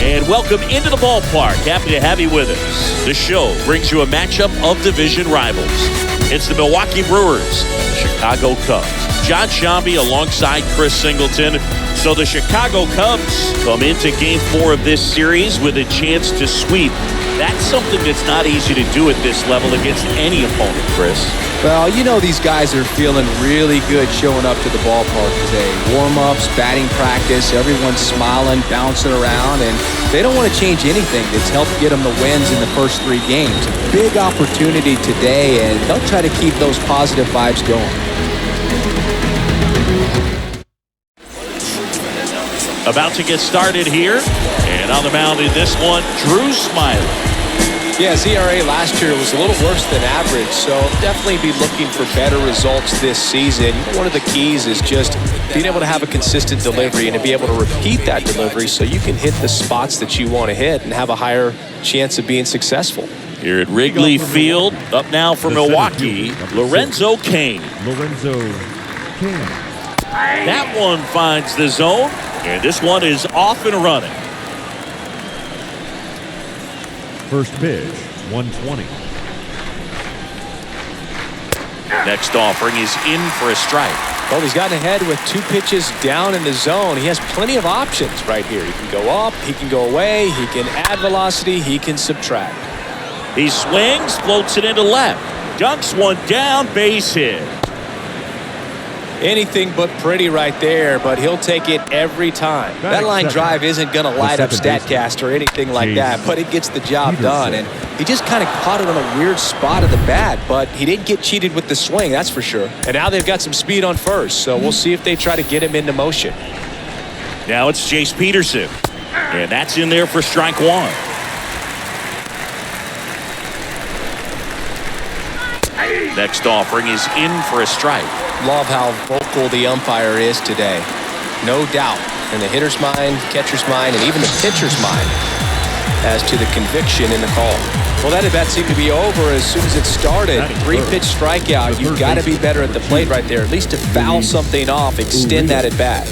And welcome into the ballpark. Happy to have you with us. This show brings you a matchup of division rivals. It's the Milwaukee Brewers and the Chicago Cubs. John Shambi alongside Chris Singleton. So the Chicago Cubs come into Game 4 of this series with a chance to sweep. That's something that's not easy to do at this level against any opponent, Chris. Well, you know these guys are feeling really good showing up to the ballpark today. Warm-ups, batting practice, everyone's smiling, bouncing around, and they don't want to change anything that's helped get them the wins in the first 3 games. A big opportunity today, and they'll try to keep those positive vibes going. About to get started here, and on the mound in this one, Drew Smiley. Yeah, his ERA last year was a little worse than average, so definitely be looking for better results this season. One of the keys is just being able to have a consistent delivery and to be able to repeat that delivery so you can hit the spots that you want to hit and have a higher chance of being successful. Here at Wrigley Field, up now for Milwaukee, Lorenzo Cain. That one finds the zone, and this one is off and running. First pitch, 120. Next offering is in for a strike. Well, he's gotten ahead with 2 pitches down in the zone. He has plenty of options right here. He can go up, he can go away, he can add velocity, he can subtract. He swings, floats it into left. Dunks one down, base hit. Anything but pretty right there, but he'll take it every time. That line drive isn't going to light up StatCast or anything like that, but it gets the job done. And he just kind of caught it on a weird spot of the bat, but he didn't get cheated with the swing, that's for sure. And now they've got some speed on first, so we'll see if they try to get him into motion. Now it's Jace Peterson, and that's in there for strike 1. Next offering is in for a strike. Love how vocal the umpire is today. No doubt in the hitter's mind, catcher's mind, and even the pitcher's mind as to the conviction in the call. Well, that at-bat seemed to be over as soon as it started. 3-pitch strikeout. You've got to be better at the plate right there, at least to foul something off, extend that at-bat.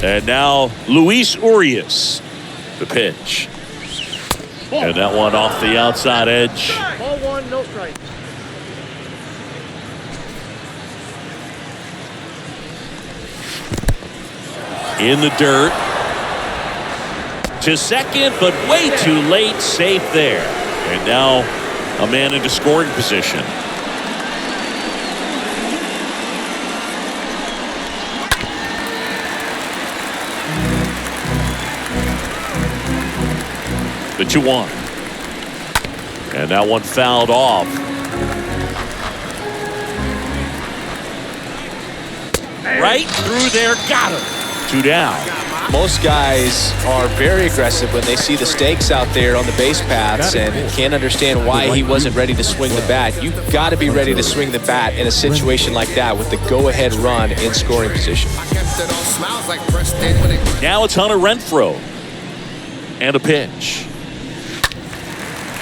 And now Luis Urias, the pitch. And that one off the outside edge. Ball 1, no strike. In the dirt. To second, but way too late. Safe there. And now a man into scoring position. The 2-1. And that one fouled off. Right through there. Got him. 2 down. Most guys are very aggressive when they see the stakes out there on the base paths and can't understand why he wasn't ready to swing the bat. You've got to be ready to swing the bat in a situation like that with the go-ahead run in scoring position. Now it's Hunter Renfroe. And a pitch.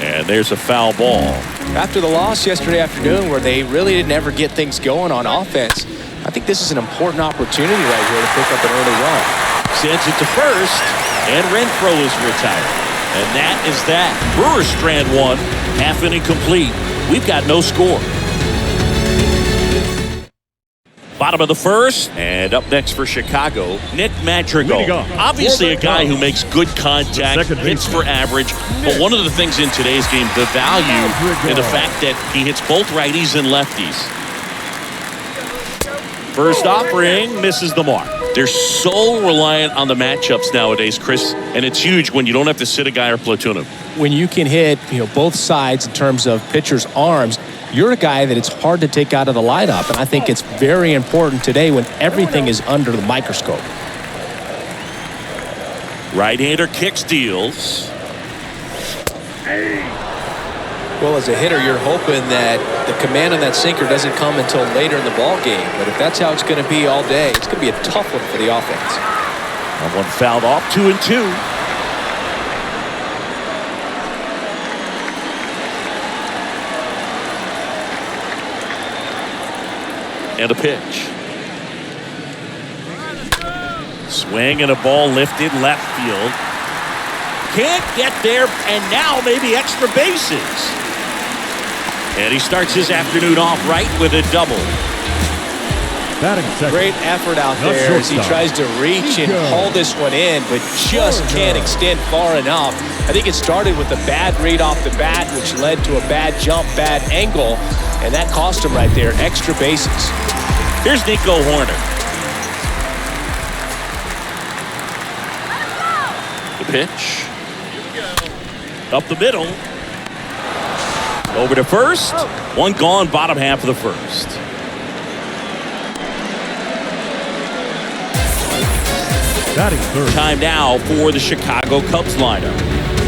And there's a foul ball. After the loss yesterday afternoon where they really didn't ever get things going on offense, I think this is an important opportunity right here to pick up an early run. Sends it to first, and Renfroe is retired. And that is that. Brewers strand 1, half inning complete. We've got no score. Bottom of the first, and up next for Chicago, Nick Madrigal. Obviously a guy who makes good contact, hits for average, but one of the things in today's game, the value in the fact that he hits both righties and lefties. First offering misses the mark. They're so reliant on the matchups nowadays, Chris, and it's huge when you don't have to sit a guy or platoon him. When you can hit, both sides in terms of pitchers' arms, you're a guy that it's hard to take out of the lineup, and I think it's very important today when everything is under the microscope. Right-hander kicks, deals. Well, as a hitter, you're hoping that the command on that sinker doesn't come until later in the ball game. But if that's how it's going to be all day, it's going to be a tough one for the offense. That one fouled off, 2-2. And a pitch. Swing and a ball lifted left field. Can't get there, and now maybe extra bases. And he starts his afternoon off right with a double. Great effort out there as he tries to reach and haul this one in, but just can't extend far enough. I think it started with a bad read off the bat, which led to a bad jump, bad angle, and that cost him right there extra bases. Here's Nico Horner. The pitch. Up the middle. Over to first. One gone, bottom half of the first. Time now for the Chicago Cubs lineup.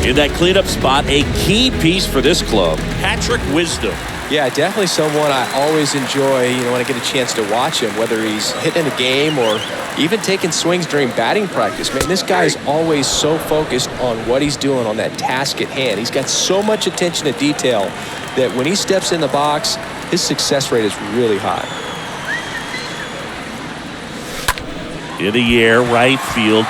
In that cleanup spot, a key piece for this club, Patrick Wisdom. Yeah, definitely someone I always enjoy, when I get a chance to watch him, whether he's hitting a game or even taking swings during batting practice. Man, this guy's always so focused on what he's doing on that task at hand. He's got so much attention to detail that when he steps in the box, his success rate is really high. In the air, right field.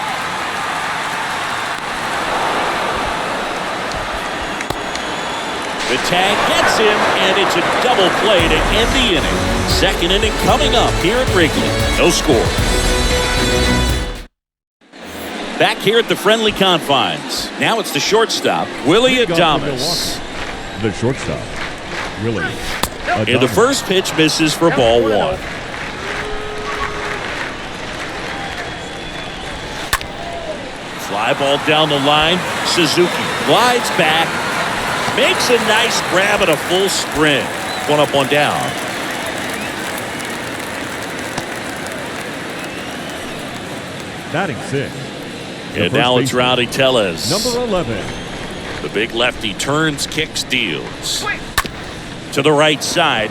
The tag gets him, and it's a double play to end the inning. Second inning coming up here at Wrigley. No score. Back here at the friendly confines. Now it's the shortstop, Willie Adames. The shortstop, Willie Adames. And the first pitch misses for ball one. Fly ball down the line. Suzuki glides back. Makes a nice grab at a full sprint. One up, one down. Batting sixth. And now it's Rowdy Tellez. Number 11. The big lefty turns, kicks, deals. To the right side.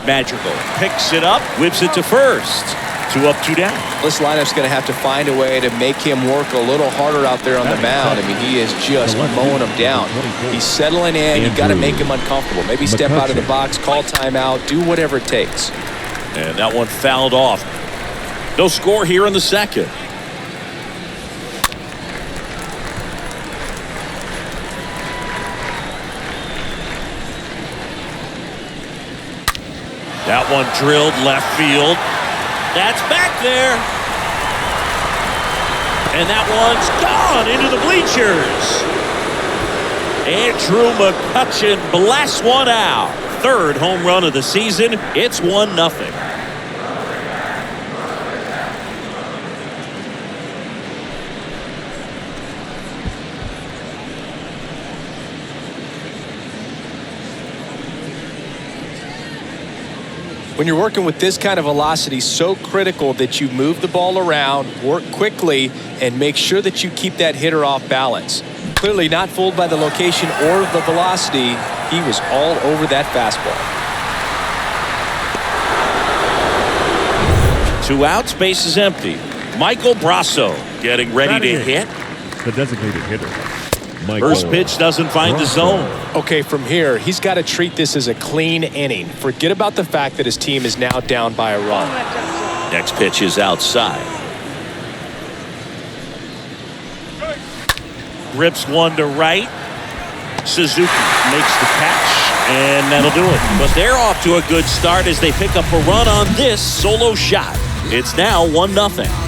Magical. Picks it up, whips it to first. 2 up, 2 down. This lineup's going to have to find a way to make him work a little harder out there on the mound. I mean, he is just mowing him down. He's settling in. You got to make him uncomfortable. Maybe step out of the box, call timeout, do whatever it takes. And that one fouled off. No score here in the second. That one drilled left field. That's back there. And that one's gone into the bleachers. Andrew Mccutchen blasts one out. Third home run of the season. It's 1-0. When you're working with this kind of velocity, so critical that you move the ball around, work quickly, and make sure that you keep that hitter off balance. Clearly not fooled by the location or the velocity. He was all over that fastball. 2 outs, base is empty. Michael Brasso getting ready to hit. The designated hitter. First pitch doesn't find the zone. Okay, from here, he's got to treat this as a clean inning. Forget about the fact that his team is now down by a run. Next pitch is outside. Rips one to right. Suzuki makes the catch, and that'll do it. But they're off to a good start as they pick up a run on this solo shot. It's now 1-0.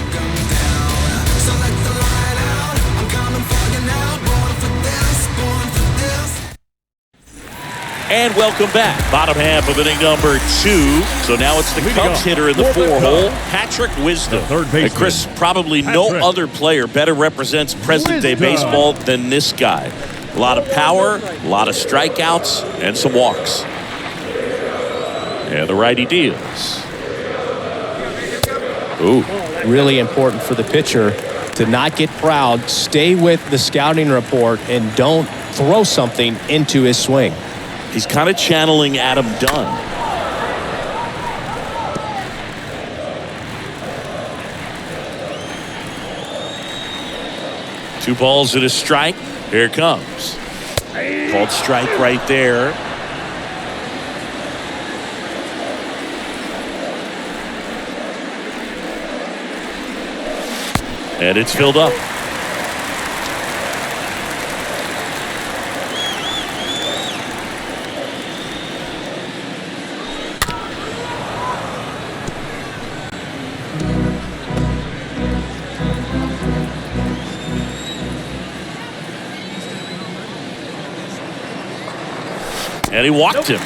And welcome back. Bottom half of inning number 2. So now it's the Cubs hitter in the 4-hole, Patrick Wisdom. And Chris, probably no other player better represents present-day baseball than this guy. A lot of power, a lot of strikeouts, and some walks. And the righty deals. Ooh. Really important for the pitcher to not get proud, stay with the scouting report, and don't throw something into his swing. He's kind of channeling Adam Dunn. Two balls and a strike. Here it comes. Called strike right there. And it's filled up. And he walked him.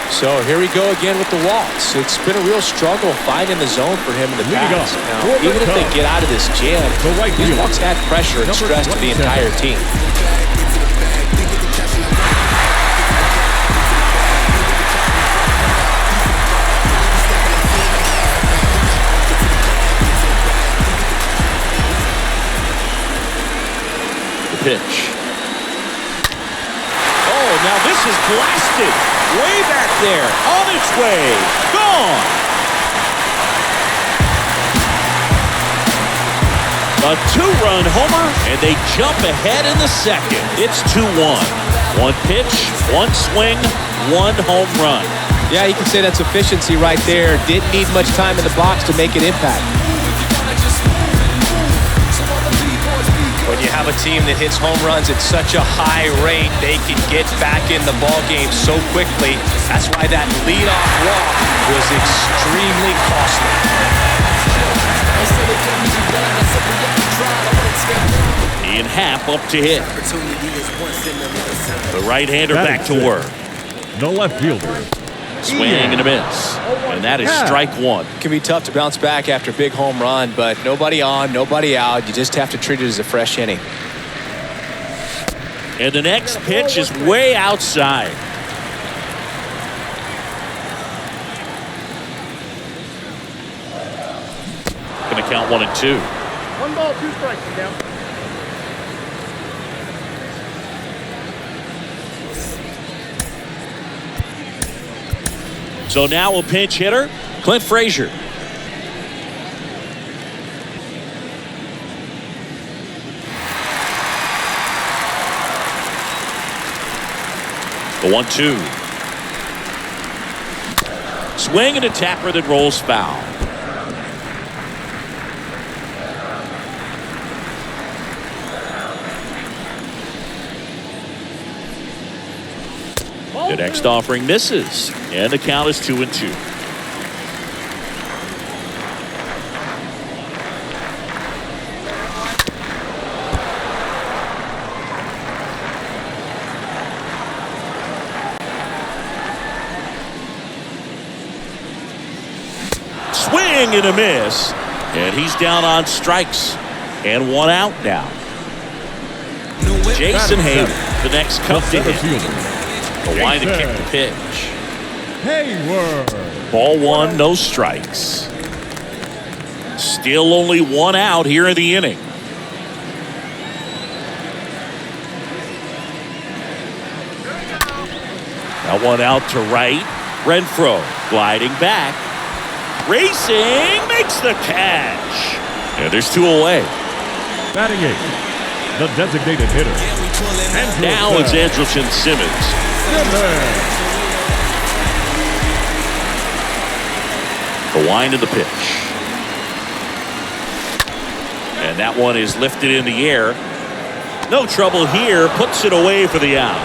So here we go again with the walks. It's been a real struggle finding the zone for him in the past. Now, even if they get out of this jam, these walks add pressure and stress to the entire team. The pitch. Now this is blasted way back there, on its way, gone. A two-run homer, and they jump ahead in the second. It's 2-1. One pitch, one swing, one home run. Yeah, you can say that's efficiency right there. Didn't need much time in the box to make an impact. When you have a team that hits home runs at such a high rate, they can get back in the ball game so quickly. That's why that leadoff walk was extremely costly. Ian Happ up to hit. The right-hander back to work. No left fielder. Swing and a miss. And that is strike one. It can be tough to bounce back after a big home run, but nobody on, nobody out. You just have to treat it as a fresh inning. And the next pitch is way outside. Going to count 1-2. 1 ball, 2 strikes, down. So now a pinch hitter, Clint Frazier. The 1-2. Swing and a tapper that rolls foul. The next offering misses, and the count is 2-2. Swing and a miss, and he's down on strikes, and 1 out now. Jason Hayward, the next cup to hit. The line to kick the pitch. Hayward. Ball 1, no strikes. Still only 1 out here in the inning. Now 1 out to right. Renfroe gliding back. Racing, makes the catch. And there's 2 away. Batting 8, the designated hitter. Now it's Andrelton Simmons. The wind of the pitch. And that one is lifted in the air. No trouble here. Puts it away for the out.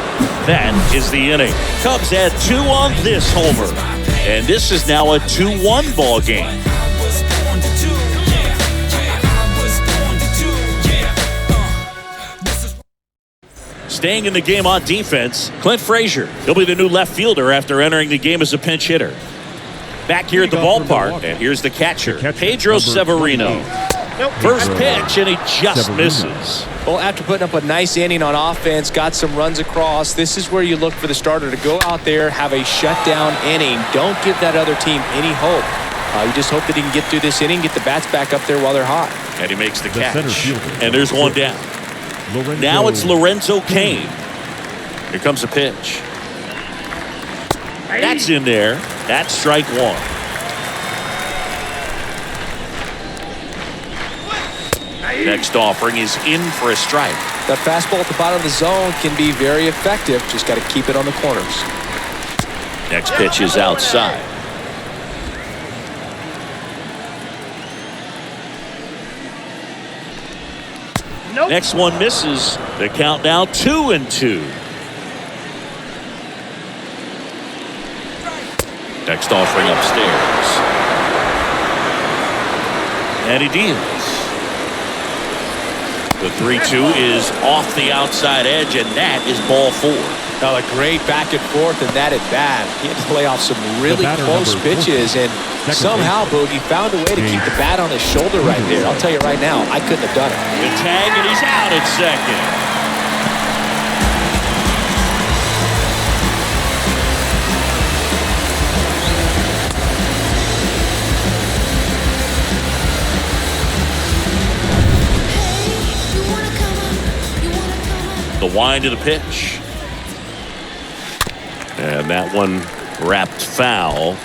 That is the inning. Cubs add 2 on this homer. And this is now a 2-1 ball game. Staying in the game on defense, Clint Frazier. He'll be the new left fielder after entering the game as a pinch hitter. Back here at the ballpark, and here's the catcher, Pedro Severino. First pitch, and he just misses. Well, after putting up a nice inning on offense, got some runs across, this is where you look for the starter to go out there, have a shutdown inning. Don't give that other team any hope. You just hope that he can get through this inning, get the bats back up there while they're hot. And he makes the catch. And there's 1 down. Now it's Lorenzo Cain. Here comes a pitch. That's in there. That's strike 1. Next offering is in for a strike. That fastball at the bottom of the zone can be very effective. Just got to keep it on the corners. Next pitch is outside. Nope. Next one misses. The count now 2-2. Next offering upstairs. And he deals. The 3-2 is off the outside edge, and that is ball 4. Now a great back and forth, and that at bat. He had to lay off some really close pitches, and somehow Boogie found a way to keep the bat on his shoulder right there. I'll tell you right now, I couldn't have done it. The tag, and he's out at second. The wind of the pitch. And that one wrapped foul.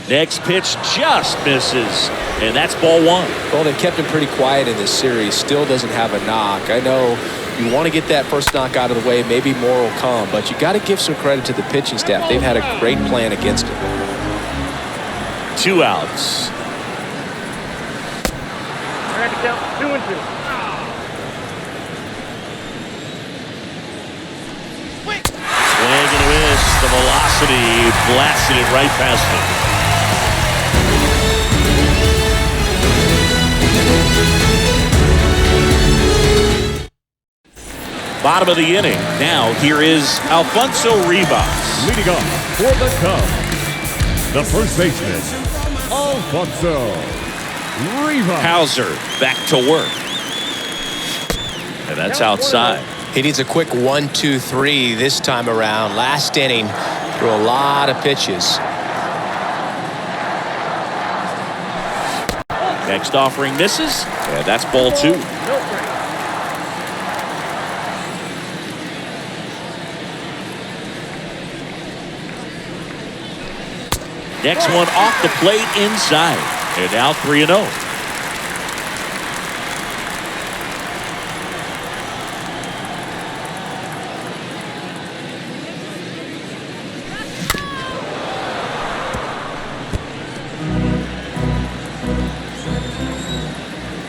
Next pitch just misses. And that's ball 1. Well, they've kept him pretty quiet in this series. Still doesn't have a knock. I know you want to get that first knock out of the way. Maybe more will come. But you got to give some credit to the pitching staff. They've had a great plan against him. 2 outs. Count 2-2. Swing and a miss. The velocity blasted it right past him. Bottom of the inning. Now here is Alfonso Rivas. Leading off for the Cubs, the first baseman, Alfonso Rivas. Hauser back to work. And that's outside. He needs a quick 1-2-3 this time around. Last inning, threw a lot of pitches. Next offering misses. And that's ball 2. Next one off the plate inside. And now 3-0.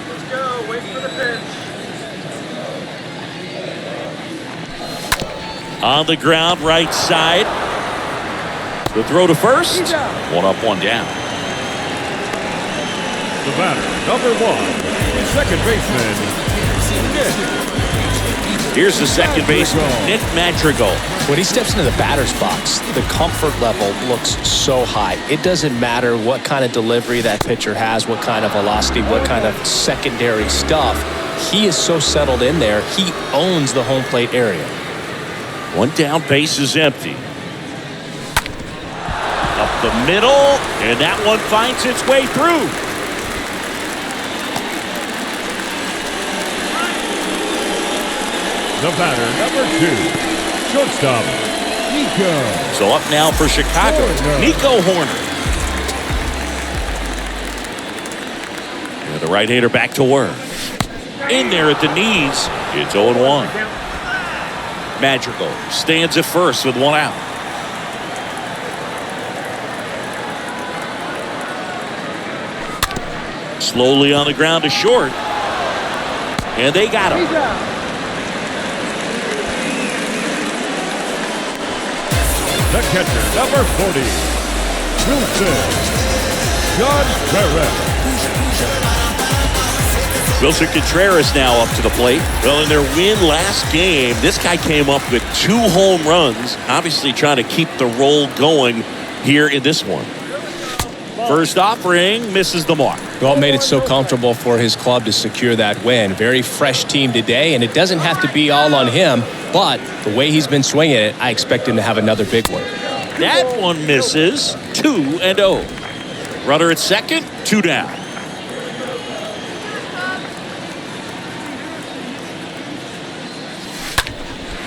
Let's go. Wait for the pitch. On the ground, right side. The throw to first. 1 up, 1 down. The batter, number 1, second baseman, Nick. Here's the second baseman, Nick Madrigal. When he steps into the batter's box, the comfort level looks so high. It doesn't matter what kind of delivery that pitcher has, what kind of velocity, what kind of secondary stuff. He is so settled in there. He owns the home plate area. 1 down, base is empty. Up the middle, and that one finds its way through. The batter, number 2, shortstop, Nico. So up now for Chicago, Nico Horner. And the right-hander back to work. In there at the knees, it's 0-1. Madrigal stands at first with 1 out. Slowly on the ground to short. And they got him. The catcher, number 40, Wilson Contreras. Wilson Contreras now up to the plate. Well, in their win last game, this guy came up with 2 home runs, obviously trying to keep the roll going here in this one. First offering misses the mark. Well, made it so comfortable for his club to secure that win. Very fresh team today, and it doesn't have to be all on him, but the way he's been swinging it, I expect him to have another big one. That one misses. 2-0. Runner at second, 2 down.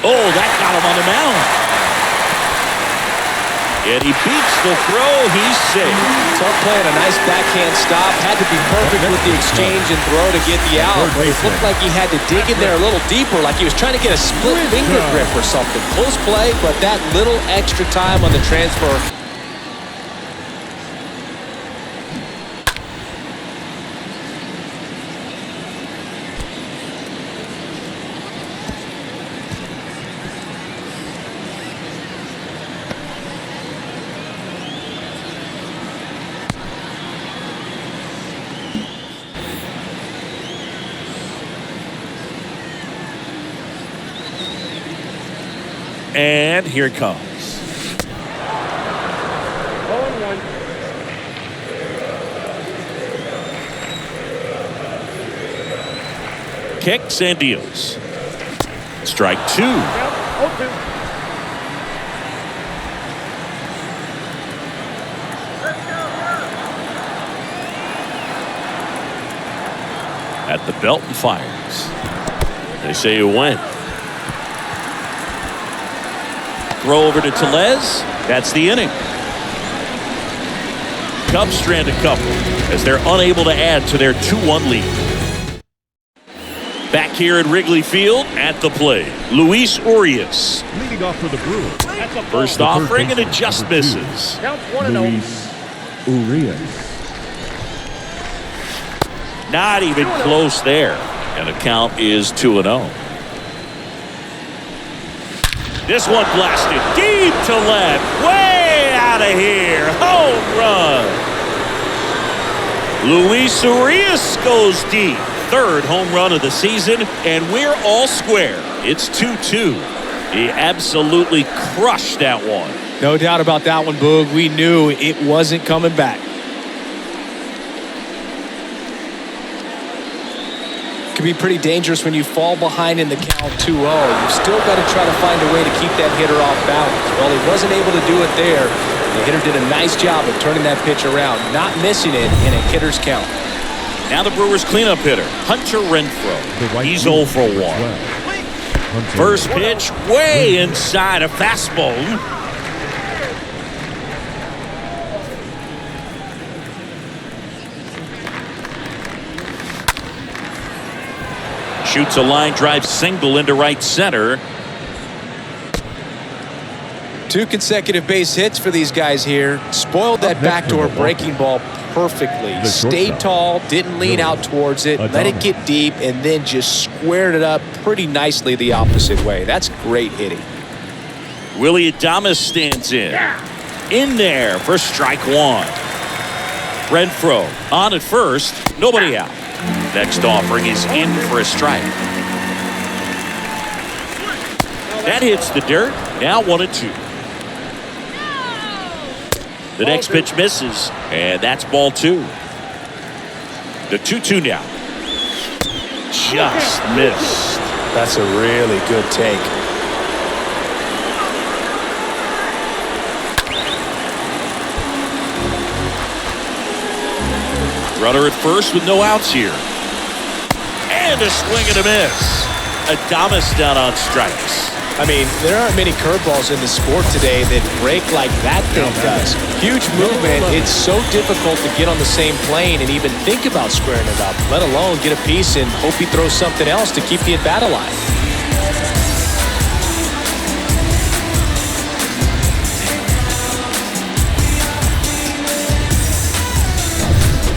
Oh, that got him on the mound. And he beats the throw. He's safe. Tough play and a nice backhand stop. Had to be perfect with the exchange and throw to get the out. But it looked like he had to dig in there a little deeper, like he was trying to get a split finger grip or something. Close play, but that little extra time on the transfer. And here it comes. 0-1. Kicks and deals. Strike 2. Count 0-2. At the belt and fires. They say you win. Throw over to Tellez. That's the inning. Cubs strand a couple as they're unable to add to their 2-1 lead. Back here at Wrigley Field at the plate, Luis Urias. Leading off for the Brewers. That's a ball. First offering and it just misses. Count 1-0. Luis Urias. Not even close there. And the count is 2-0. This one blasted deep to left. Way out of here. Home run. Luis Urias goes deep. Third home run of the season, and we're all square. It's 2-2. He absolutely crushed that one. No doubt about that one, Boog. We knew it wasn't coming back. Can be pretty dangerous when you fall behind in the count 2-0. You've still got to try to find a way to keep that hitter off balance. Well, he wasn't able to do it there. The hitter did a nice job of turning that pitch around, not missing it in a hitter's count. Now the Brewers cleanup hitter, Hunter Renfroe. He's 0 for 1. First pitch way inside a fastball. Shoots a line drive single into right center. 2 consecutive base hits for these guys here. Spoiled that backdoor breaking ball perfectly. Stayed tall, didn't lean out towards it, let it get deep, and then just squared it up pretty nicely the opposite way. That's great hitting. Willie Adames stands in. In there for strike 1. Renfroe on at first, nobody out. Next offering is in for a strike. That hits the dirt. Now 1-2. The next pitch misses, and that's ball 2. The 2-2 now. Just missed. That's a really good take. Runner at first with no outs here. And a swing and a miss. Adames down on strikes. I mean, there aren't many curveballs in the sport today that break like that thing does. Huge movement. It's so difficult to get on the same plane and even think about squaring it up, let alone get a piece and hope he throws something else to keep the at-bat alive.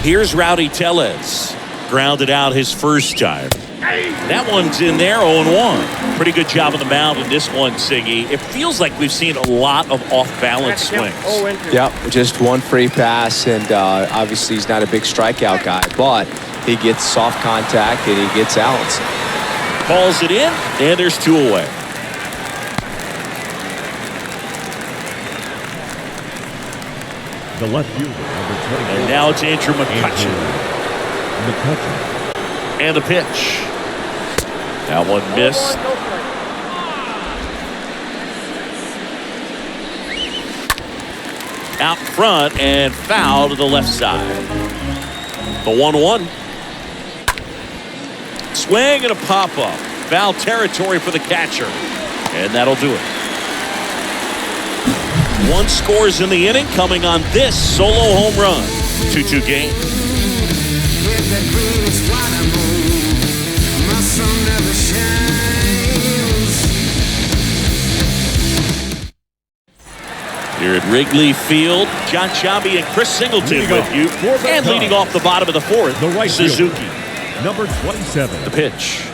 Here's Rowdy Tellez. Grounded out his first time. That one's in there, 0-1. Pretty good job on the mound in this one, Siggy. It feels like we've seen a lot of off-balance swings. Yep, just one free pass, and obviously he's not a big strikeout guy, but he gets soft contact and he gets outs. Calls it in, and there's 2 away. The left fielder, number 24. And now it's Andrew Mccutchen. McCutchen. And the pitch. That one missed. Out front and foul to the left side. The 1-1. Swing and a pop-up. Foul territory for the catcher. And that'll do it. 1 scores in the inning coming on this solo home run. 2-2 game. Here at Wrigley Field, John Chambi and Chris Singleton with you. And leading off the bottom of the 4th, The right Suzuki. fielder, number 27. The pitch.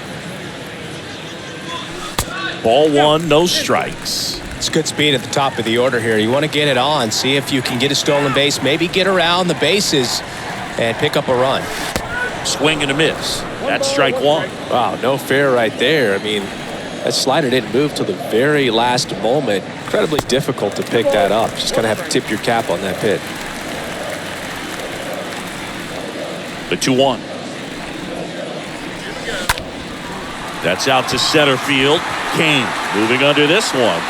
Ball 1, no strikes. It's good speed at the top of the order here. You want to get it on, see if you can get a stolen base, maybe get around the bases and pick up a run. Swing and a miss. That's strike 1. Wow, no fair right there. I mean, That slider didn't move till the very last moment. Incredibly difficult to pick that up. Just kind of have to tip your cap on that pitch. The 2-1. That's out to center field. Kane moving under this one.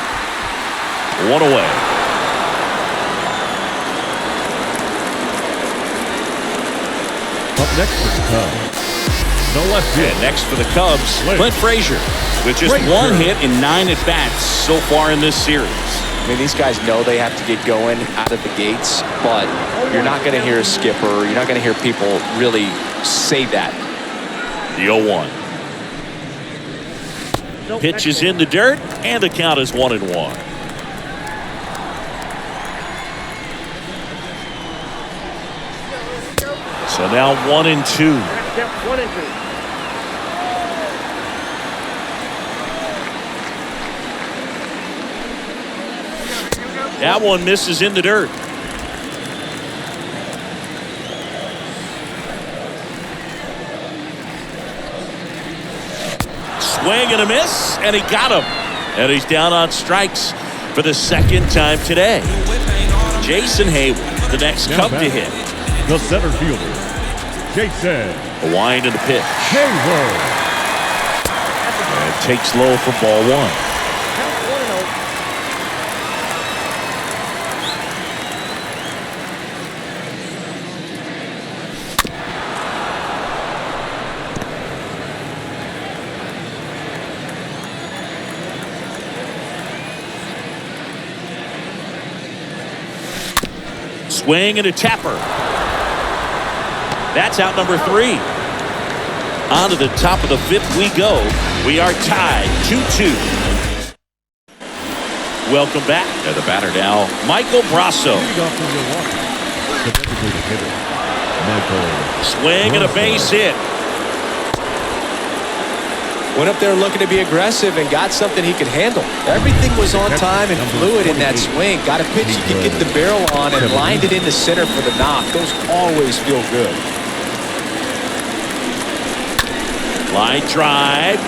One away. Up next for the Cubs, the left field. And next for the Cubs, Clint Frazier, with just one hit in 9 at-bats so far in this series. I mean, these guys know they have to get going out of the gates, but you're not going to hear a skipper. You're not going to hear people really say that. The 0-1. Pitch is in the dirt, and the count is 1-1. So now 1-2. Yep, 1-2. That one misses in the dirt. Swing and a miss, and he got him. And he's down on strikes for the second time today. Jason Hayward, the next Cub to hit. The center fielder, Jason. A wind in the pitch. Hayward. And takes low for ball 1. Count 1-0. Swing and a tapper. That's out number 3. On to the top of the 5th we go. We are tied 2-2. Welcome back. The batter now, Michael Brasso. Leading off for Milwaukee, the designated hitter, Michael. Swing and a base hit. Went up there looking to be aggressive and got something he could handle. Everything was on time and fluid in that swing. Got a pitch he could get the barrel on and lined it into center for the knock. Those always feel good. Line drive.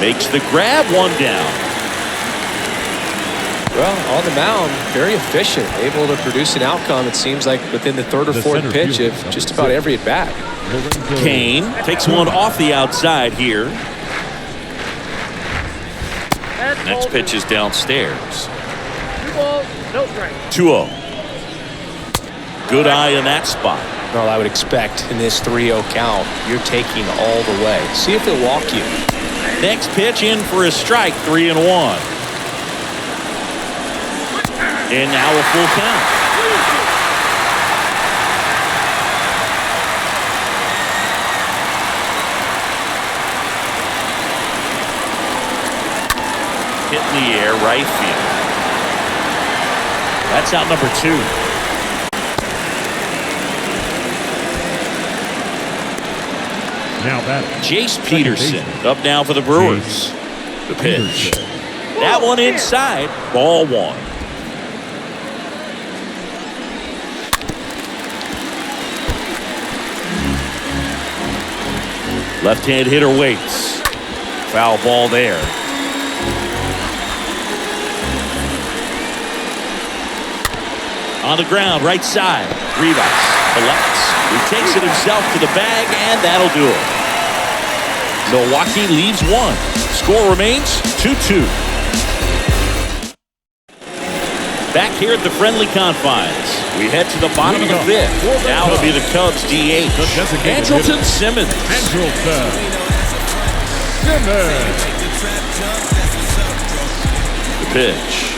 Makes the grab, 1 down. Well, on the mound, very efficient. Able to produce an outcome, it seems like, within the 3rd or 4th pitch of just about every at-bat. Kane takes one off the outside here. Next pitch is downstairs. 2 balls, no strike. 2-0. Good eye in that spot. Well, I would expect in this 3-0 count, you're taking all the way. See if he'll walk you. Next pitch in for a strike, 3-1. And now a full count. Hit in the air, right field. That's out number 2. Now that Jace Peterson up now for the Brewers. The pitch. That one inside. Ball 1. Left-hand hitter waits. Foul ball there. On the ground, right side. Rivas collects. He takes it himself to the bag, and that'll do it. Milwaukee leads 1. Score remains 2-2. Back here at the friendly confines, we head to the bottom of the 5th. Now it'll be the Cubs DH. Andrelton Simmons. Andrelton Simmons. The pitch.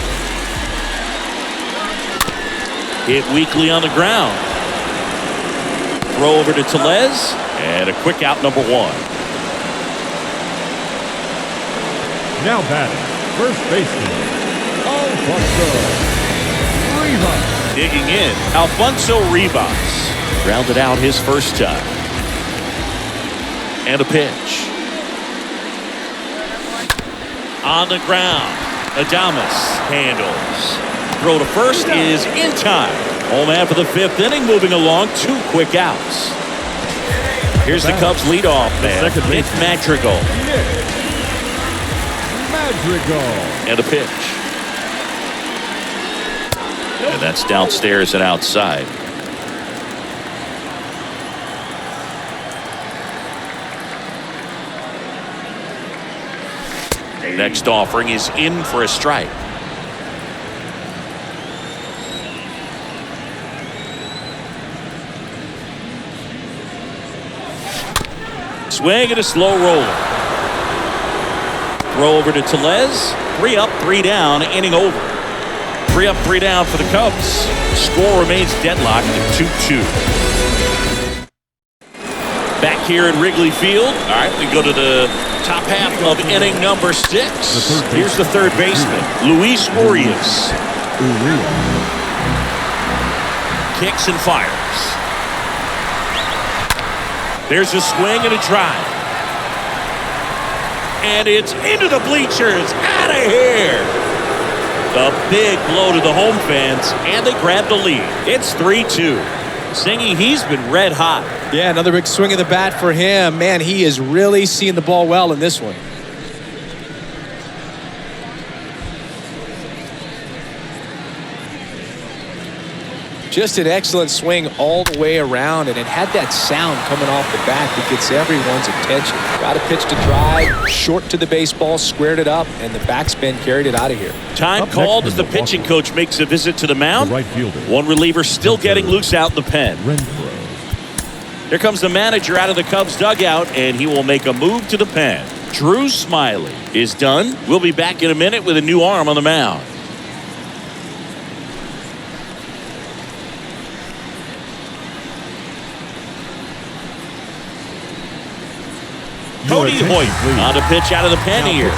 Hit weakly on the ground. Throw over to Tellez, and a quick out, number 1. Now batting, first baseman, Alfonso Rivas. Digging in, Alfonso Rivas. Grounded out his first time. And a pitch. On the ground, Adames handles. Throw to first is in time. Home man for the 5th inning, moving along, 2 quick outs. Here's the Cubs leadoff man, Nick Madrigal. Madrigal. And a pitch. And that's downstairs and outside. Next offering is in for a strike. Swing and a slow roller. Throw over to Tellez. 3 up, 3 down, inning over. 3 up, 3 down for the Cubs. Score remains deadlocked at 2-2. Back here at Wrigley Field. All right, we go to the top half of inning number 6. Here's the third baseman, Luis Urias. Kicks and fires. There's a swing and a drive. And it's into the bleachers. Out of here. A big blow to the home fans, and they grab the lead. It's 3-2. Singy, he's been red hot. Yeah, another big swing of the bat for him. Man, he is really seeing the ball well in this one. Just an excellent swing all the way around, and it had that sound coming off the bat that gets everyone's attention. Got a pitch to drive, short to the baseball, squared it up, and the backspin carried it out of here. Time called as the pitching coach makes a visit to the mound. The right fielder. One reliever still getting loose out in the pen. Here comes the manager out of the Cubs dugout, and he will make a move to the pen. Drew Smiley is done. We'll be back in a minute with a new arm on the mound. Cody Hoyt on a pitch out of the pen here.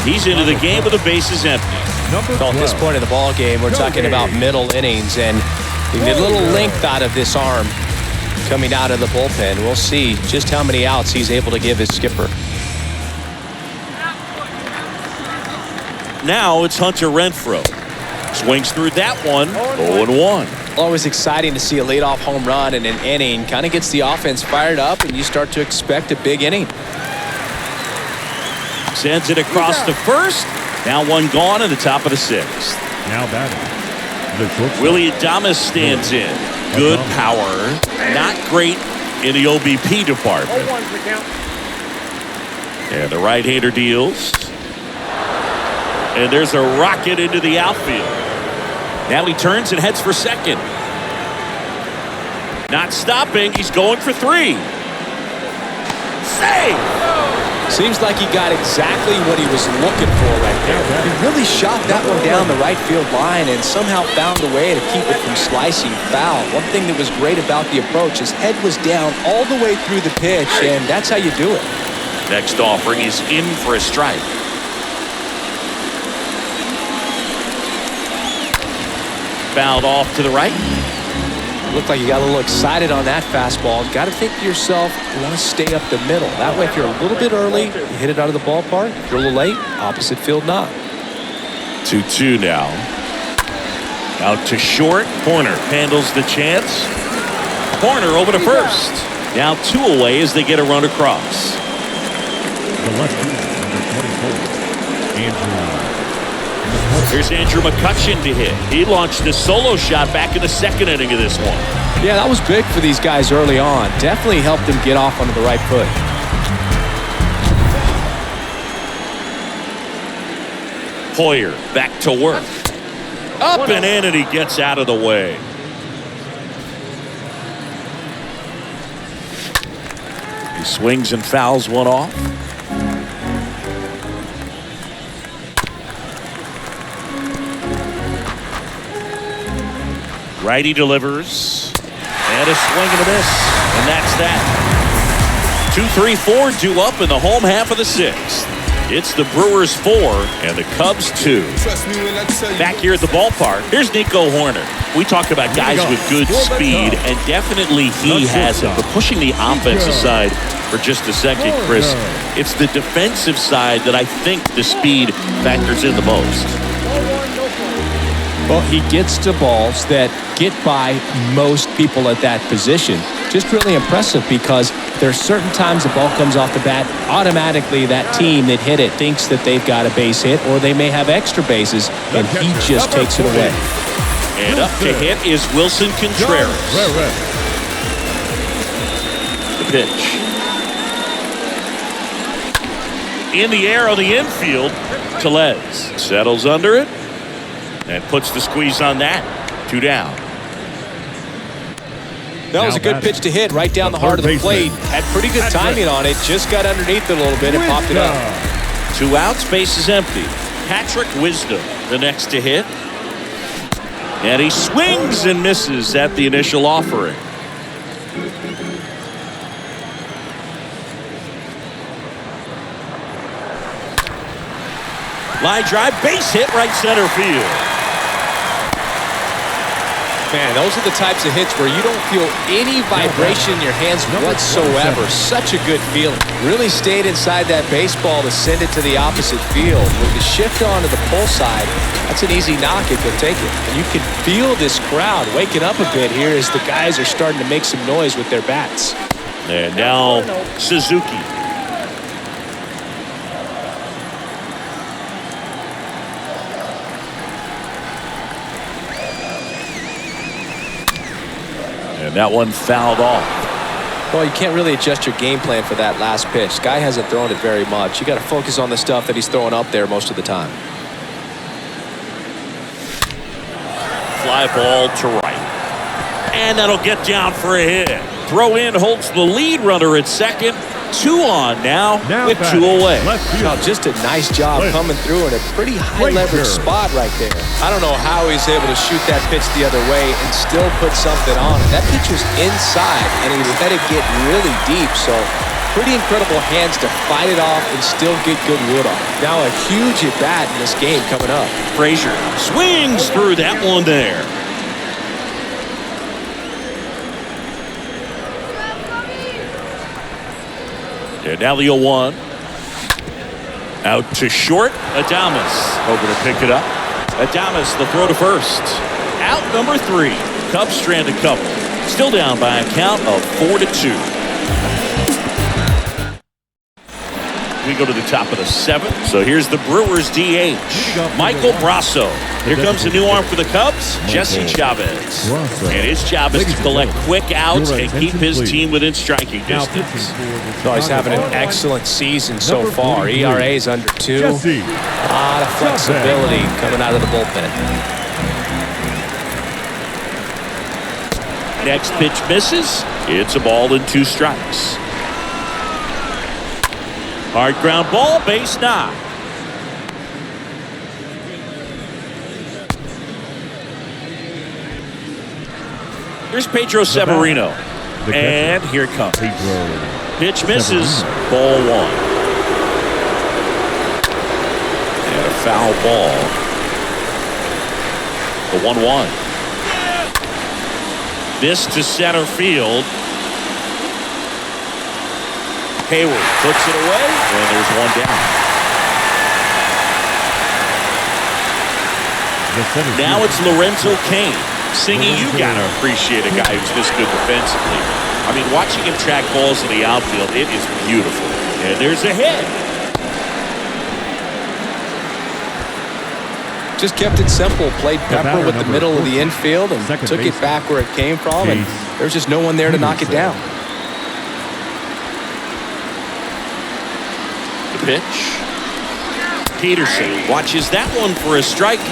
He's into the game with the bases empty. So at this point in the ball game, we're talking about middle innings, and we need a little length out of this arm coming out of the bullpen. We'll see just how many outs he's able to give his skipper. Now it's Hunter Renfroe. Swings through that one. 0-1. Always exciting to see a leadoff home run in an inning. Kind of gets the offense fired up, and you start to expect a big inning. Sends it across to first. Now one gone in the top of the 6th. Now batting. The shortstop. Willie Adames stands in. Good power. Not great in the OBP department. 0-1's the count. And the right-hander deals. And there's a rocket into the outfield. Now he turns and heads for second. Not stopping. He's going for 3. Save! Seems like he got exactly what he was looking for right there. He really shot that one down the right field line and somehow found a way to keep it from slicing foul. One thing that was great about the approach, his head was down all the way through the pitch, and that's how you do it. Next offering is in for a strike. Fouled off to the right. Looked like you got a little excited on that fastball. Got to think to yourself, you want to stay up the middle. That way, if you're a little bit early, you hit it out of the ballpark. If you're a little late, opposite field not. 2-2 now. Out to short. Corner handles the chance. Corner over to first. Now 2 away as they get a run across. The left fielder, number 24, Andrew. Here's Andrew Mccutchen to hit. He launched a solo shot back in the 2nd inning of this one. Yeah, that was big for these guys early on. Definitely helped them get off onto the right foot. Hoyer back to work. Up and in, and he gets out of the way. He swings and fouls one off. Righty delivers. And a swing and a miss. And that's that. 2-3-4 due up in the home half of the 6th. It's the Brewers 4 and the Cubs 2. Back here at the ballpark, here's Nico Horner. We talk about guys with good speed, and definitely he has it. But pushing the offense aside for just a second, Chris, it's the defensive side that I think the speed factors in the most. Well, he gets to balls that get by most people at that position. Just really impressive because There's certain times the ball comes off the bat, automatically that team that hit it thinks that they've got a base hit, or they may have extra bases, and he just takes it away. And up to hit is Wilson Contreras. The pitch. In the air on the infield, Tellez settles under it and puts the squeeze on that. 2 down. That was a good pitch to hit right down the heart of the plate. Had pretty good timing on it. Just got underneath it a little bit and popped it up. 2 outs, base is empty. Patrick Wisdom, the next to hit. And he swings and misses at the initial offering. Line drive, base hit, right center field. Man, those are the types of hits where you don't feel any vibration in your hands whatsoever. Such a good feeling. Really stayed inside that baseball to send it to the opposite field. With the shift onto the pull side, that's an easy knock if you'll take it. And you can feel this crowd waking up a bit here as the guys are starting to make some noise with their bats. And now Suzuki. And that one fouled off. Well, you can't really adjust your game plan for that last pitch. Guy hasn't thrown it very much. You got to focus on the stuff that he's throwing up there most of the time. Fly ball to right. And that'll get down for a hit. Throw in holds the lead runner at second. 2 on now with 2 away. Oh, just a nice job coming through in a pretty high leverage spot right there. I don't know how he's able to shoot that pitch the other way and still put something on it. That pitch was inside and he let it get really deep. So pretty incredible hands to fight it off and still get good wood on it. Now a huge at bat in this game coming up. Frazier swings through that one there. And now the 0-1. Out to short. Adames over to pick it up. Adames the throw to first. Out number 3. Cubs stranded couple. Still down by a count of 4-2. We go to the top of the 7th. So here's the Brewers DH. Michael Brasso. Here comes a new arm for the Cubs, Jesse Chavez. And his job is to collect quick outs and keep his team within striking distance. Oh, he's having an excellent season so far. ERA's under 2. A lot of flexibility coming out of the bullpen. Next pitch misses. It's a ball and 2 strikes. Hard ground ball, base knock. Here's Pedro Severino. And here it comes. Pitch misses. Ball 1. And a foul ball. The 1-1. This to center field. Hayward puts it away, and there's 1 down. Now it's Lorenzo Cain singing, "You gotta appreciate a guy who's this good defensively." I mean, watching him track balls in the outfield, it is beautiful. And there's a hit. Just kept it simple. Played pepper with the middle of the infield and took it back where it came from, and there's just no one there to knock it down. Pitch. Peterson watches that one for a strike.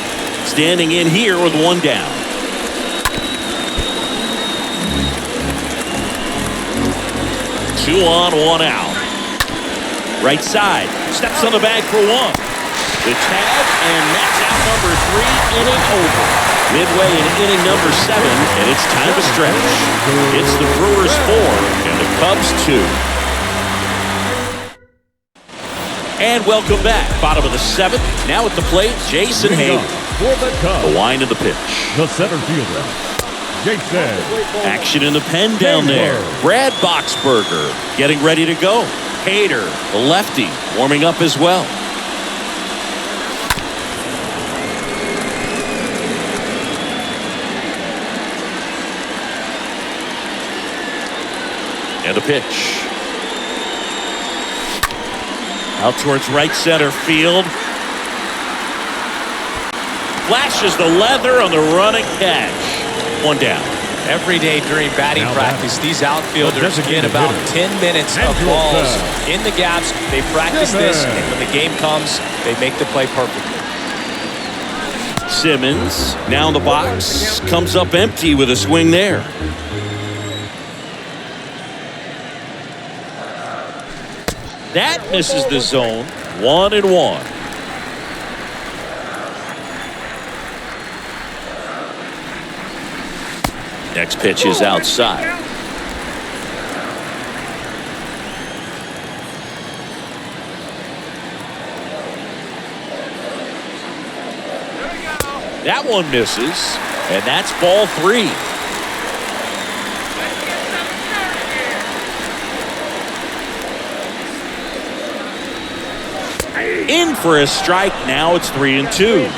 Standing in here with 1 down. Two on, 1 out. Right side. Steps on the bag for 1. The tag, and that's out number 3. Inning over. Midway in inning number 7, and it's time to stretch. It's the Brewers 4 and the Cubs 2. And welcome back. Bottom of the 7th. Now at the plate, Jason Hayward. The wind of the pitch. The center fielder, Jason. Action in the pen down there. Brad Foxberger getting ready to go. Hader, the lefty, warming up as well. And a pitch. Out towards right center field. Flashes the leather on the running catch. One down. Every day during batting practice, these outfielders get about 10 minutes of balls in the gaps. They practice this, and when the game comes, they make the play perfectly. Simmons now in the box. Comes up empty with a swing there. That misses the zone. 1-1. Next pitch is outside. That one misses, and that's ball 3. In for a strike. Now it's 3-2.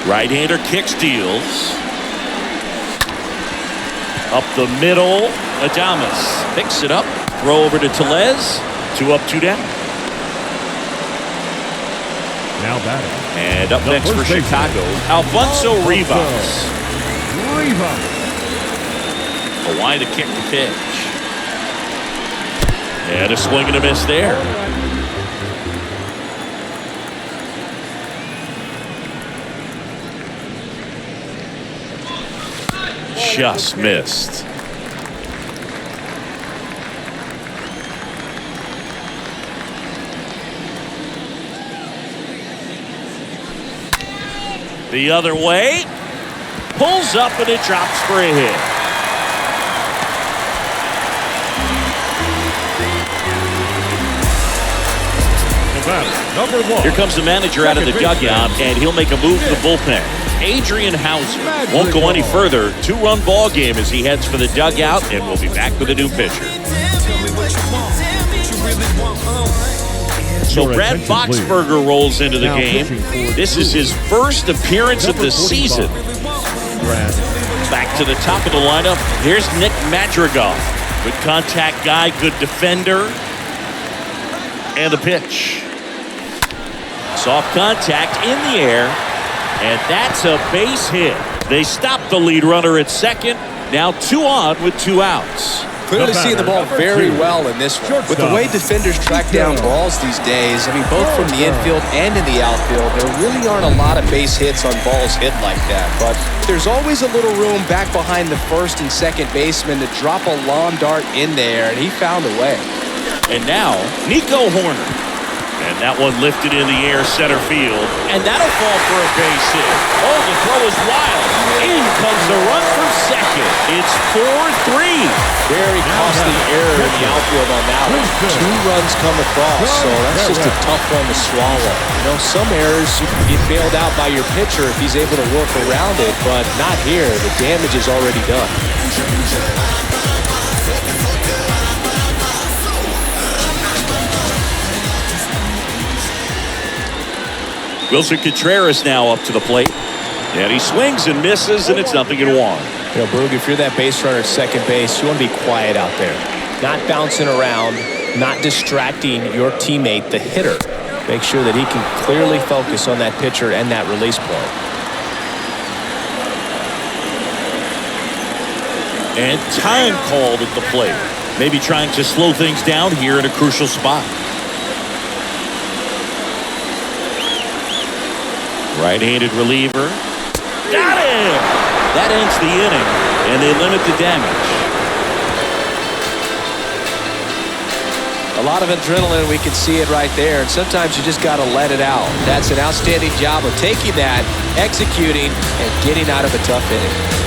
Right-hander kick steals. Up the middle. Adames picks it up. Throw over to Tellez. 2 up, 2 down. Now batting. And up next for Chicago, Alfonso Rivas. A wide to kick the pitch. And a swing and a miss there. Just missed. The other way. Pulls up and it drops for a hit. Number 1. Here comes the manager out of the dugout, and he'll make a move to the bullpen. Adrian Hauser won't go any further. 2-run ball game as he heads for the dugout, and we'll be back with a new pitcher. So Brad Foxberger rolls into the game. This is his first appearance of the season. Back to the top of the lineup. Here's Nick Madrigal. Good contact guy, good defender. And the pitch. Soft contact in the air, and that's a base hit. They stop the lead runner at second. Now 2 on with 2 outs. Clearly seeing the ball very well in this one. With the way defenders track down balls these days, I mean, both from the infield and in the outfield, there really aren't a lot of base hits on balls hit like that. But there's always a little room back behind the first and second baseman to drop a lawn dart in there, and he found a way. And now, Nico Horner. And that one lifted in the air center field. And that'll fall for a base hit. Oh, the throw is wild. In comes the run from second. It's 4-3. Very costly error in the outfield on that one. 2 runs come across, so that's just a tough one to swallow. You know, some errors you can get bailed out by your pitcher if he's able to work around it, but not here. The damage is already done. Wilson Contreras now up to the plate. And he swings and misses, and it's 0-1. You know, Boog, if you're that base runner at second base, you want to be quiet out there. Not bouncing around, not distracting your teammate, the hitter. Make sure that he can clearly focus on that pitcher and that release point. And time called at the plate. Maybe trying to slow things down here in a crucial spot. Right-handed reliever. Got him! That ends the inning, and they limit the damage. A lot of adrenaline, we can see it right there, and sometimes you just got to let it out. That's an outstanding job of taking that, executing, and getting out of a tough inning.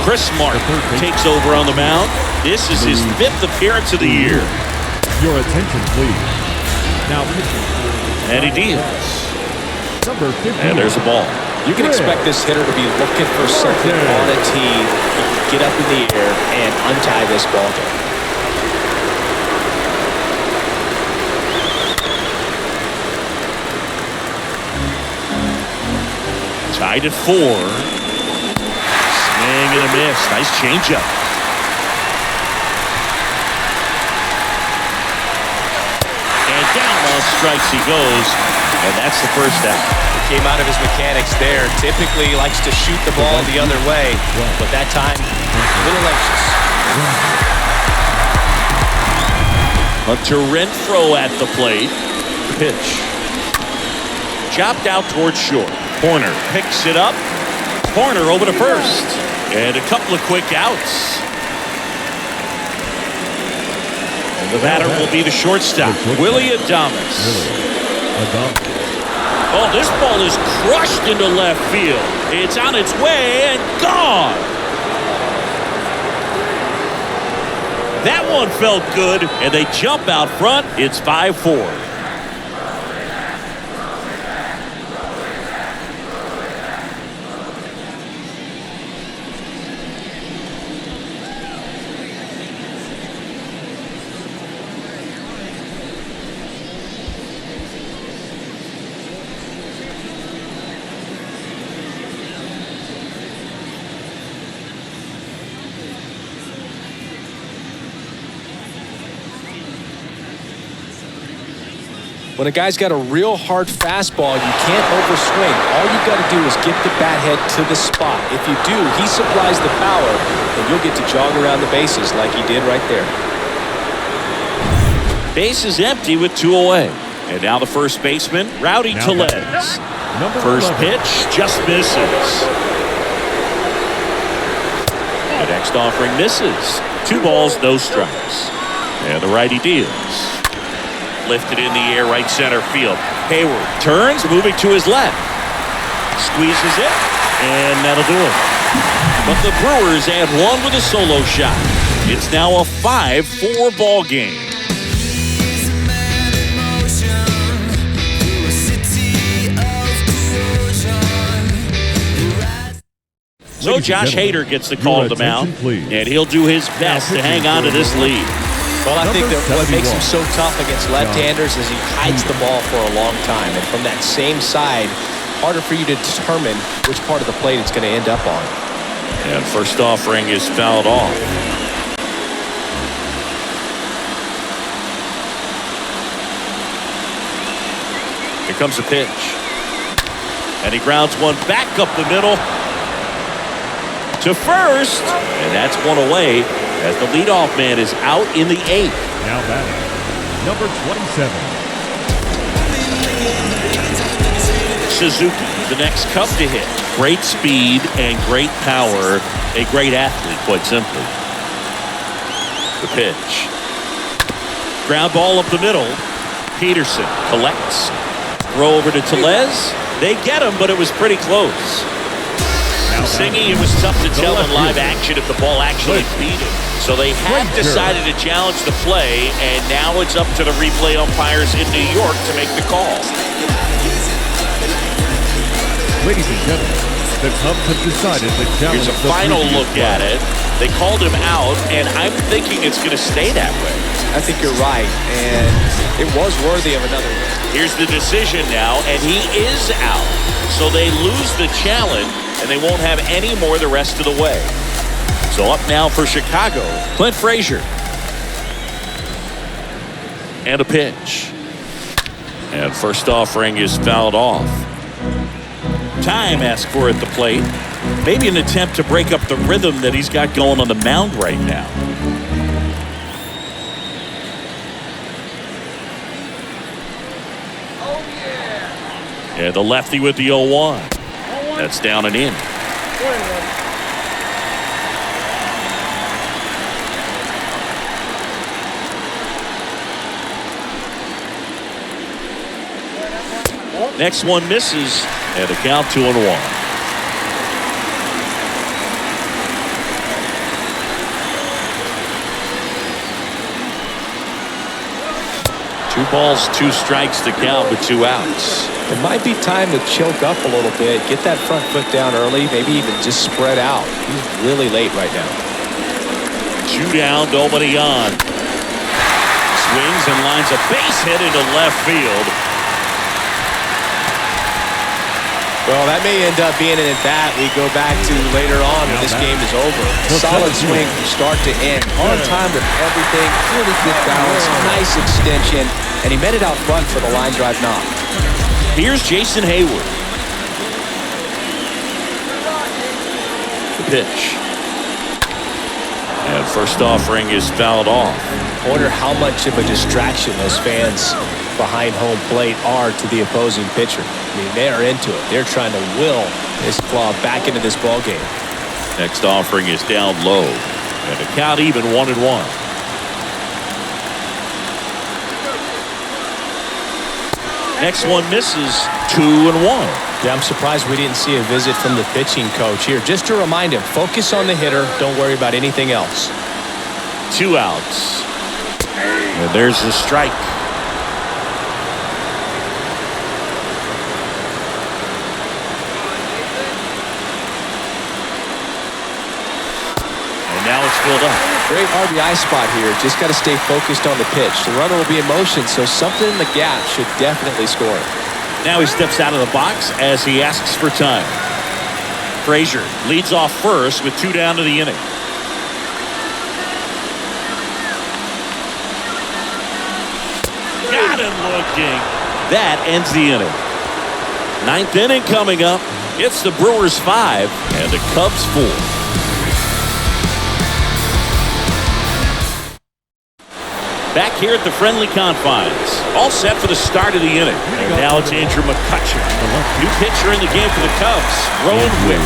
Chris Martin takes over on the mound. This is his 5th appearance of the year. Your attention, please. Now, and he deals. Number 15. And there's a ball. You can expect this hitter to be looking for something on a tee. He can get up in the air and untie this ball game. Tied at 4. Swing and a miss. Nice changeup. And down on strikes he goes. And that's the first out. He came out of his mechanics there. Typically he likes to shoot the ball the other way, but that time, a little anxious. Hunter Renfroe at the plate. Pitch. Chopped out towards short. Horner picks it up. Horner over to first. And a couple of quick outs. And the batter will be the shortstop, Willie Adames. Oh, this ball is crushed into left field. It's on its way and gone. That one felt good, and they jump out front. It's 5-4. When a guy's got a real hard fastball, you can't overswing. All you've got to do is get the bat head to the spot. If you do, he supplies the power, and you'll get to jog around the bases like he did right there. Base is empty with 2 away. And now the first baseman, Rowdy Tellez. First pitch just misses. The next offering misses. 2 balls, no strikes. And the righty deals. Lifted in the air, right center field. Hayward turns, moving to his left. Squeezes it, and that'll do it. But the Brewers add 1 with a solo shot. It's now a 5-4 ball game. So Josh Hader gets the call to the mound, and he'll do his best to hang on to this lead. Well, I think that what makes him so tough against left-handers is he hides the ball for a long time. And from that same side, harder for you to determine which part of the plate it's going to end up on. And first offering is fouled off. Here comes the pitch. And he grounds one back up the middle to first. And that's 1 away. As the leadoff man is out in the 8th. Now batting, number 27. Suzuki, the next Cub to hit. Great speed and great power. A great athlete, quite simply. The pitch. Ground ball up the middle. Peterson collects. Throw over to Tellez. They get him, but it was pretty close. Singing, it was tough to tell in live action if the ball actually beat him. So they have decided to challenge the play, and now it's up to the replay umpires in New York to make the call. Ladies and gentlemen, the Cubs have decided to challenge. Here's a final look at it. They called him out, and I'm thinking it's going to stay that way. I think you're right, and it was worthy of another win. Here's the decision now, and he is out. So they lose the challenge, and they won't have any more the rest of the way. So up now for Chicago, Clint Frazier. And a pitch. And first offering is fouled off. Time asked for at the plate. Maybe an attempt to break up the rhythm that he's got going on the mound right now. And the lefty with the 0-1. That's down and in. 1-1. Next one misses, and a count 2-1. Two balls, 2 strikes to count with 2 outs. It might be time to choke up a little bit, get that front foot down early, maybe even just spread out. He's really late right now. 2 down, nobody on. Swings and lines a base hit into left field. Well, that may end up being an at-bat we go back to later on when this game is over. Solid swing from start to end. On time with everything. Really good balance. Nice extension. And he met it out front for the line drive knock. Here's Jason Hayward. The pitch. And first offering is fouled off. I wonder how much of a distraction those fans behind home plate are to the opposing pitcher. I mean, they are into it. They're trying to will this club back into this ball game. Next offering is down low. And the count even 1-1. Next one misses. 2-1. Yeah, I'm surprised we didn't see a visit from the pitching coach here. Just to remind him, focus on the hitter. Don't worry about anything else. 2 outs. And there's the strike. Now it's filled up. Great RBI spot here. Just got to stay focused on the pitch. The runner will be in motion, so something in the gap should definitely score. Now he steps out of the box as he asks for time. Frazier leads off first with 2 down to the inning. Got him looking. That ends the inning. 9th inning coming up. It's the Brewers 5 and the Cubs 4. Back here at the friendly confines. All set for the start of the inning. And now it's Andrew Mccutchen. New pitcher in the game for the Cubs. Throwing whip.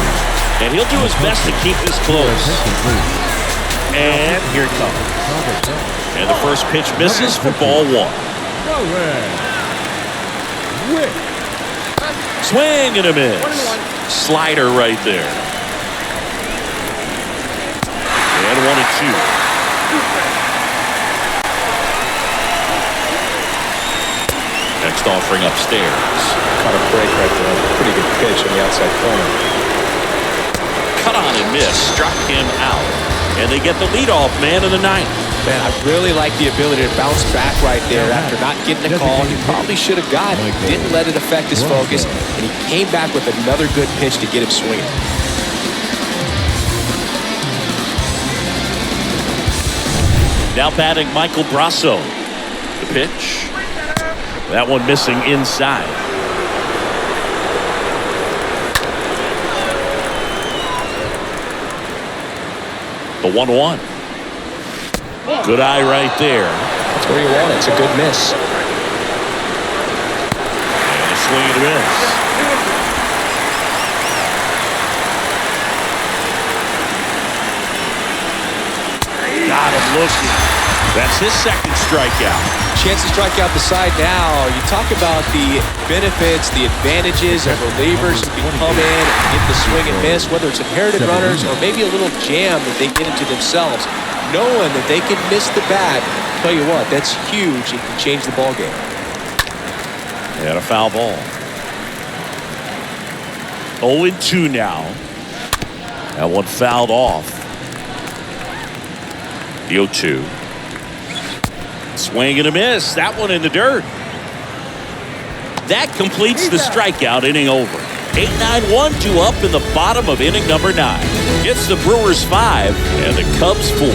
And he'll do his best to keep this close. And here it comes. And the first pitch misses for ball 1. Swing and a miss. Slider right there. And 1-2. Next offering upstairs. Caught a break right there. Pretty good pitch on the outside corner. Cut on and miss. Struck him out. And they get the leadoff man in the 9th. Man, I really like the ability to bounce back right there after not getting a call. He probably should have got it. Didn't let it affect his focus. And he came back with another good pitch to get him swinging. Now batting Michael Brasso. The pitch. That one missing inside. The 1-1. Good eye right there. That's where you want it. It's a good miss. And a swing and a miss. Got him looking. That's his second strikeout. Chance to strike out the side now. You talk about the benefits, the advantages of relievers who can come in and get the swing and miss, whether it's inherited runners or maybe a little jam that they get into themselves. Knowing that they can miss the bat, tell you what, that's huge. It can change the ball game. And a foul ball. 0-2 now. That one fouled off. The 0-2. Swing and a miss. That one in the dirt. That completes the strikeout. Inning over. 8-9-1-2 up in the bottom of inning number 9. It's the Brewers 5 and the Cubs 4.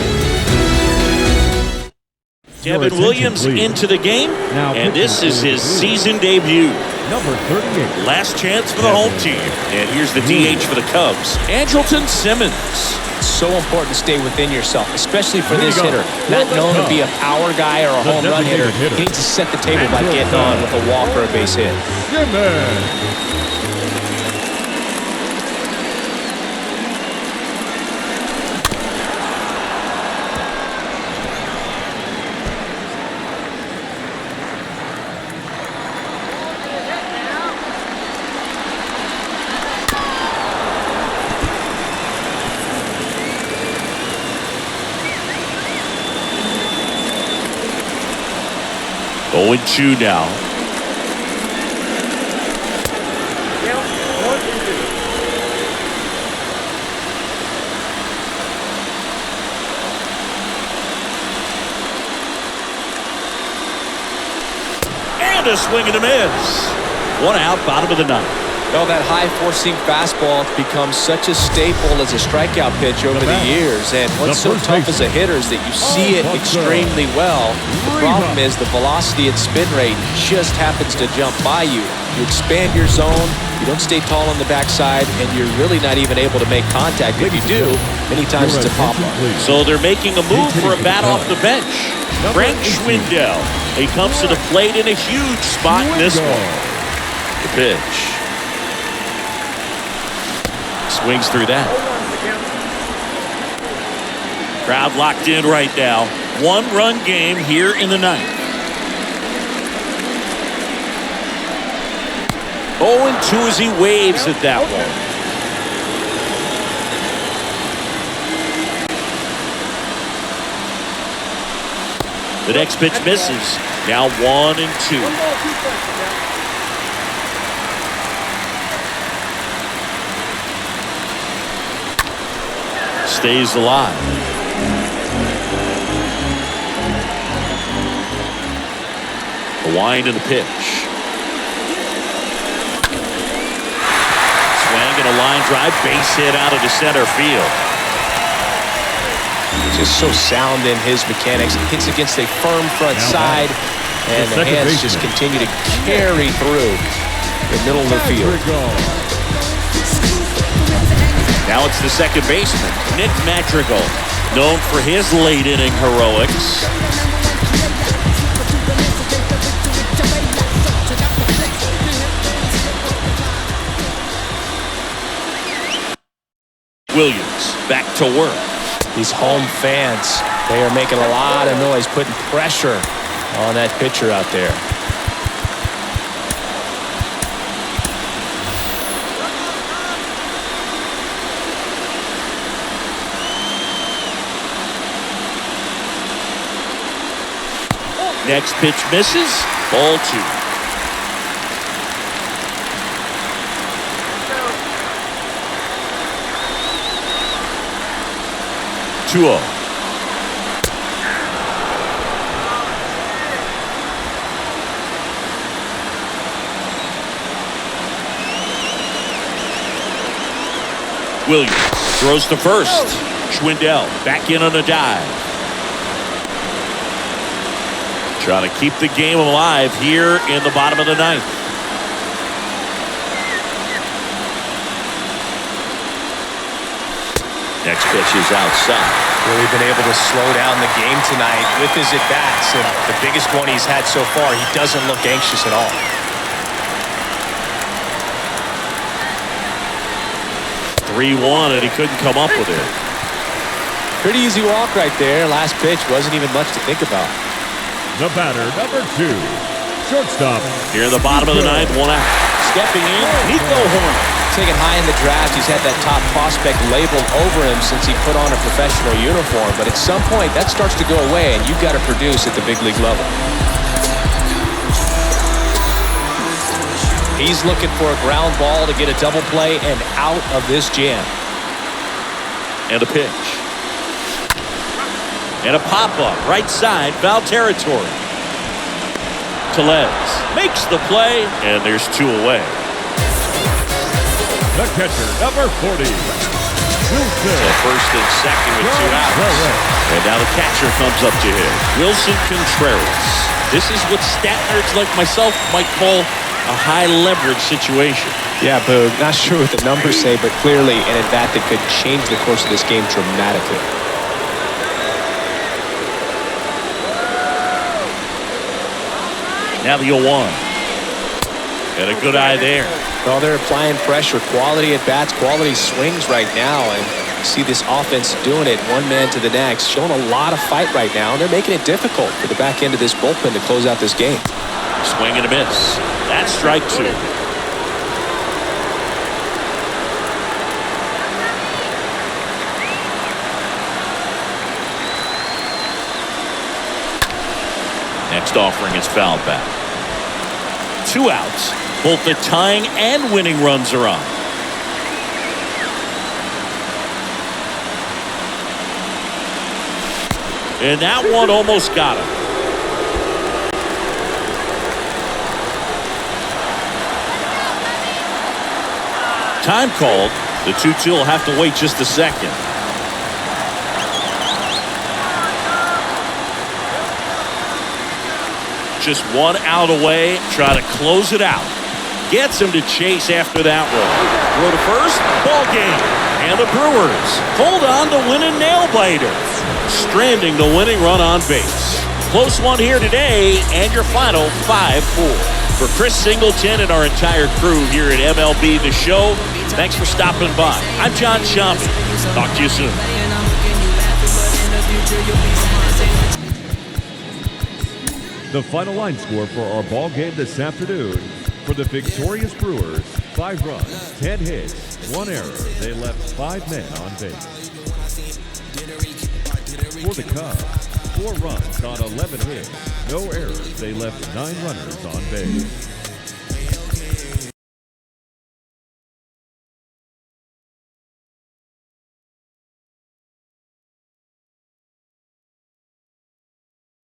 Kevin Williams into the game, and this is his season debut. Number 38. Last chance for the home team. And here's the DH for the Cubs, Andrelton Simmons. It's so important to stay within yourself, especially for this hitter. Not known to be a power guy or a home run hitter. He needs to set the table by getting on with a walk or a base hit. Oh, 2 now. And a swing and a miss. 1 out, bottom of the 9th. Well, that high-forcing fastball becomes such a staple as a strikeout pitch over the years. And what's so tough as a hitter is that you see it extremely well. The problem is the velocity and spin rate just happens to jump by you. You expand your zone, you don't stay tall on the backside, and you're really not even able to make contact. If you do, many times it's a pop-up. So they're making a move for a bat off the bench. Frank Schwindel. He comes to the plate in a huge spot in this one. The pitch. Swings through that. Crowd locked in right now. One-run game here in the ninth. 0-2 as he waves at that one. The next pitch misses. Now 1-2. Stays alive. The wind and the pitch. Swing and a line drive, base hit out into center field. Just so sound in his mechanics. Hits against a firm front side, and the hands just continue to carry through the middle of the field. Now it's the second baseman, Nick Madrigal, known for his late inning heroics. Williams back to work. These home fans, they are making a lot of noise, putting pressure on that pitcher out there. Next pitch misses. Ball 2. Williams throws to first. Schwindel back in on a dive. Trying to keep the game alive here in the bottom of the ninth. Next pitch is outside. Really been able to slow down the game tonight with his at-bats, and the biggest one he's had so far, he doesn't look anxious at all. (3-1), and he couldn't come up with it. Pretty easy walk right there. Last pitch wasn't even much to think about. The batter, number 2, shortstop. Here in the bottom of the ninth, 1 out. Stepping in, Nico Horner. Taken high in the draft, he's had that top prospect labeled over him since he put on a professional uniform. But at some point, that starts to go away, and you've got to produce at the big league level. He's looking for a ground ball to get a double play and out of this jam. And a pitch. And a pop-up, right side, foul territory. Tellez makes the play, and there's 2 away. The catcher, number 40, Wilson. So first and second with 2 outs. And now the catcher comes up to him, Wilson Contreras. This is what stat nerds like myself might call a high-leverage situation. Yeah, Boog, not sure what the numbers say, but clearly an at-bat that could change the course of this game dramatically. Now the 0-1. Got a good eye there. Well, they're applying pressure, quality at-bats, quality swings right now, and you see this offense doing it one man to the next, showing a lot of fight right now, and they're making it difficult for the back end of this bullpen to close out this game. Swing and a miss. That's strike 2. Next offering is fouled back. 2 outs. Both the tying and winning runs are on. And that one almost got him. Time called. The 2-2 will have to wait just a second. Just one out away. Try to close it out. Gets him to chase after that one. Throw to first. Ball game. And the Brewers hold on to win a nail-biter, stranding the winning run on base. Close one here today, and your final 5-4. For Chris Singleton and our entire crew here at MLB The Show, thanks for stopping by. I'm John Sciambi. Talk to you soon. The final line score for our ball game this afternoon. For the victorious Brewers, 5 runs, 10 hits, 1 error. They left 5 men on base. For the Cubs, 4 runs on 11 hits, no errors. They left 9 runners on base.